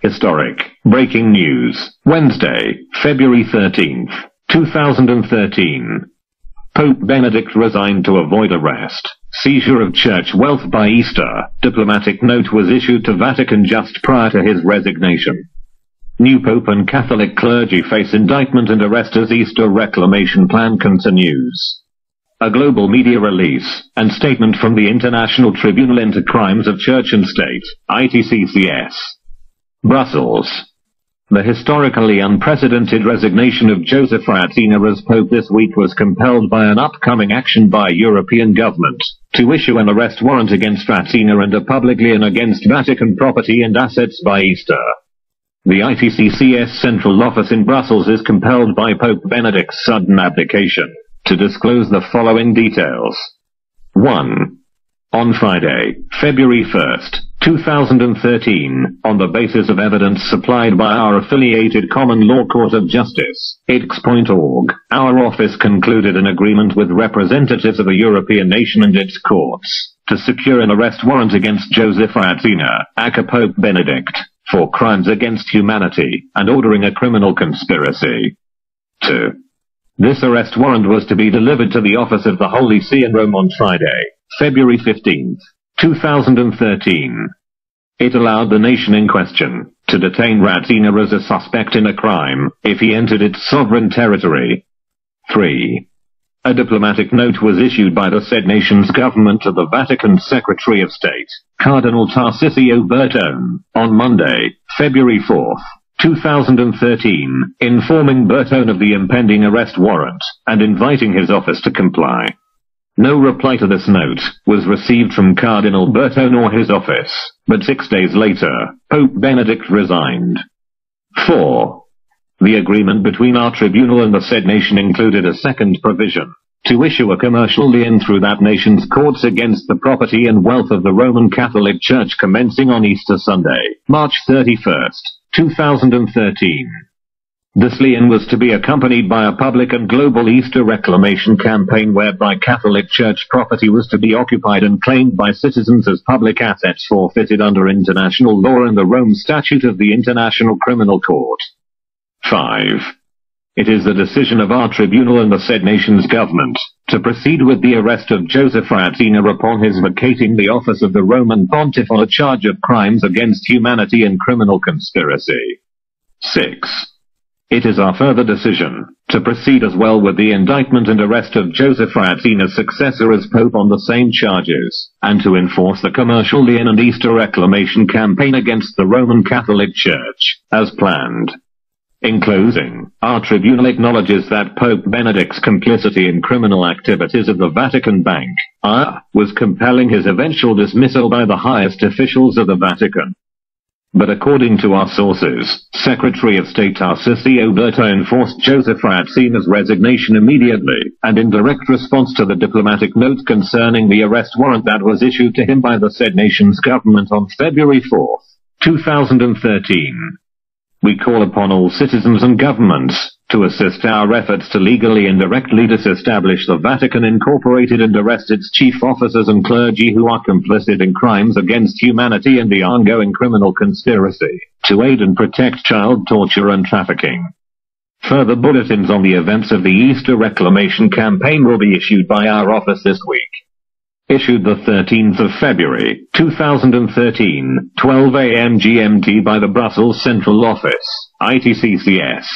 Historic breaking news. Wednesday, February 13th, 2013. Pope Benedict resigned to avoid arrest. Seizure of church wealth by Easter. Diplomatic note was issued to Vatican just prior to his resignation. New Pope and Catholic clergy face indictment and arrest as Easter reclamation plan continues. A global media release and statement from the International Tribunal into Crimes of Church and State, ITCCS. Brussels. The historically unprecedented resignation of Joseph Ratzinger as Pope this week was compelled by an upcoming action by European government to issue an arrest warrant against Ratzinger and a public lien against Vatican property and assets by Easter. The ITCCS central office in Brussels is compelled by Pope Benedict's sudden abdication to disclose the following details. 1. On Friday, February 1st, 2013, on the basis of evidence supplied by our affiliated Common Law Court of Justice, ITCCS.org, our office concluded an agreement with representatives of a European nation and its courts to secure an arrest warrant against Joseph Ratzinger, aka Pope Benedict, for crimes against humanity and ordering a criminal conspiracy. 2. This arrest warrant was to be delivered to the office of the Holy See in Rome on Friday, February 15th, 2013. It allowed the nation in question to detain Ratzinger as a suspect in a crime if he entered its sovereign territory. 3. A diplomatic note was issued by the said nation's government to the Vatican Secretary of State, Cardinal Tarcisio Bertone, on Monday, February 4th, 2013, informing Bertone of the impending arrest warrant and inviting his office to comply. No reply to this note was received from Cardinal Bertone or his office, but 6 days later, Pope Benedict resigned. 4. The agreement between our tribunal and the said nation included a second provision to issue a commercial lien through that nation's courts against the property and wealth of the Roman Catholic Church commencing on Easter Sunday, March 31st, 2013. This lien was to be accompanied by a public and global Easter reclamation campaign whereby Catholic Church property was to be occupied and claimed by citizens as public assets forfeited under international law and the Rome Statute of the International Criminal Court. 5. It is the decision of our tribunal and the said nation's government to proceed with the arrest of Joseph Ratzinger upon his vacating the office of the Roman Pontiff on a charge of crimes against humanity and criminal conspiracy. 6. It is our further decision to proceed as well with the indictment and arrest of Joseph Ratzinger's successor as Pope on the same charges, and to enforce the commercial lien and Easter reclamation campaign against the Roman Catholic Church, as planned. In closing, our tribunal acknowledges that Pope Benedict's complicity in criminal activities of the Vatican Bank, was compelling his eventual dismissal by the highest officials of the Vatican. But according to our sources, Secretary of State Tarcisio Bertone forced Joseph Ratzinger's resignation immediately, and in direct response to the diplomatic note concerning the arrest warrant that was issued to him by the said nation's government on February 4th, 2013. We call upon all citizens and governments to assist our efforts to legally and directly disestablish the Vatican Incorporated and arrest its chief officers and clergy who are complicit in crimes against humanity and the ongoing criminal conspiracy to aid and protect child torture and trafficking. Further bulletins on the events of the Easter Reclamation campaign will be issued by our office this week. Issued the 13th of February, 2013, 12 a.m. GMT by the Brussels Central Office, ITCCS.